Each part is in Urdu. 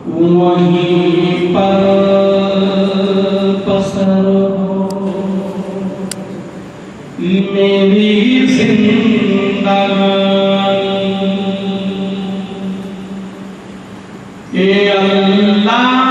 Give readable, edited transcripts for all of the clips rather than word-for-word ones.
وہیں پر پسر ہو میری زندگانی اے اللہ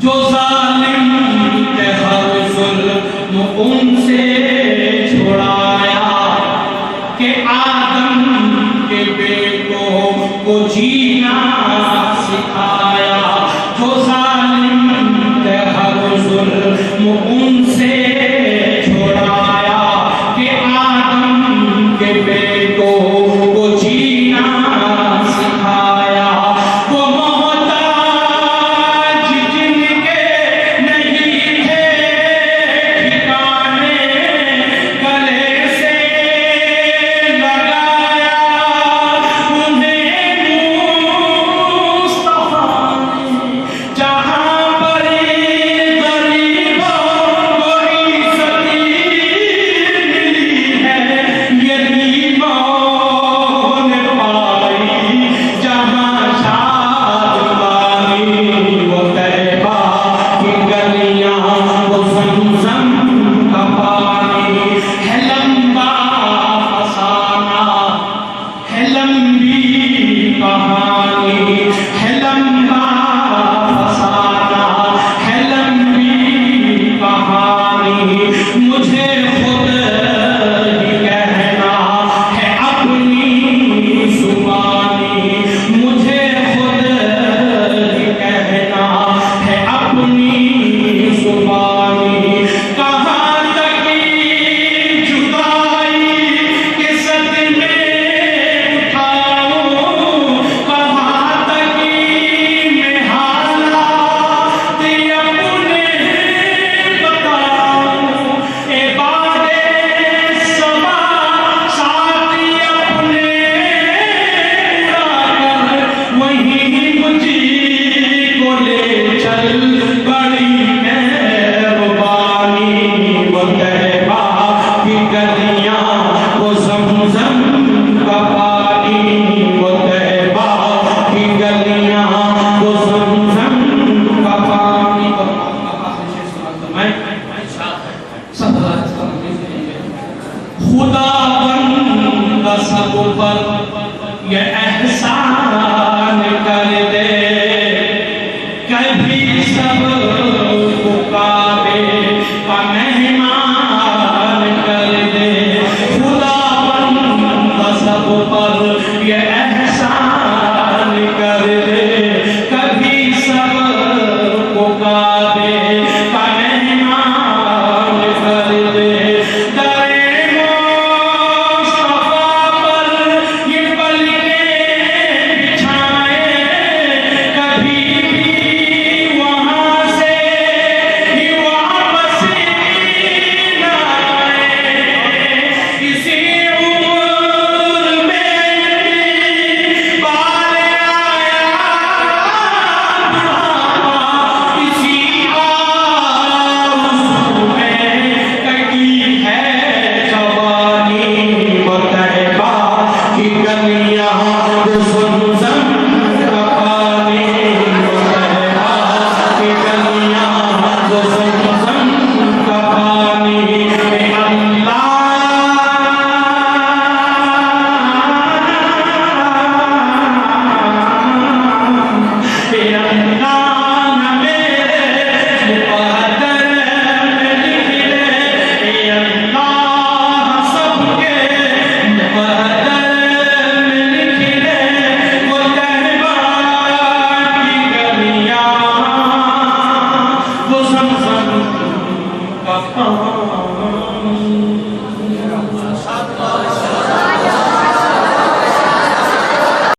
جو ظالم کے ہر ظلم ان سے چھڑایا کہ آدم آدم کے بیٹوں کو جینا سکھایا، جو ظالم تھے ہر ظلم ان سے چھڑایا، کہ آدم کے بیٹوں کو جینا سکھایا، وہ محتاج جن کے نہیں تھے ٹھکانے، گلے سے لگایا انہیں مصطفیٰ نے، جہاں پر غریبوں کو عزت ملی ہے، یتیموں نے پائی جہاں شادمانی، وہ طیبہ کی گلیاں، وہ زمزم کا پانی، ہے لمبا فسانہ، ہے لمبی کہانی، ہے لمبا فسانہ، ہے لمبی کہانی، مجھے خود ہی کہنا ہے اپنی زبانی، مجھے خود ہی کہنا ہے اپنی زبانی، کہاں تک جدائی کے صدمے اٹھاؤں، کہاں تک میں حالات اپنے بتاؤں، اے باد سما ساتھی اپنے اڑا کر وہیں مجھ کو لے چل، بڑی مہربانی، وہ طیبہ کی گلیاں، وہ زمزم کا پانی، وہ طیبہ کی گلیاں، وہ زمزم کا پانی۔ خدا بندہ سب پر یہ احسان کر دے، کبھی سب کو کعبے کا مہمان کر دے، خدا بندہ سب پر یہ احسان کر دے، کبھی سب کو کعبے کا مہمان کر دے، در مصطفیٰ پر یہ پلکیں بچھائے، کبھی بھی وہاں سے ہی واپس نہ آئے، اسی عمر میں بار آیا بڑھاپا، اسی آرزو میں کٹی ہے جوانی، وہ طیبہ کی گلیاں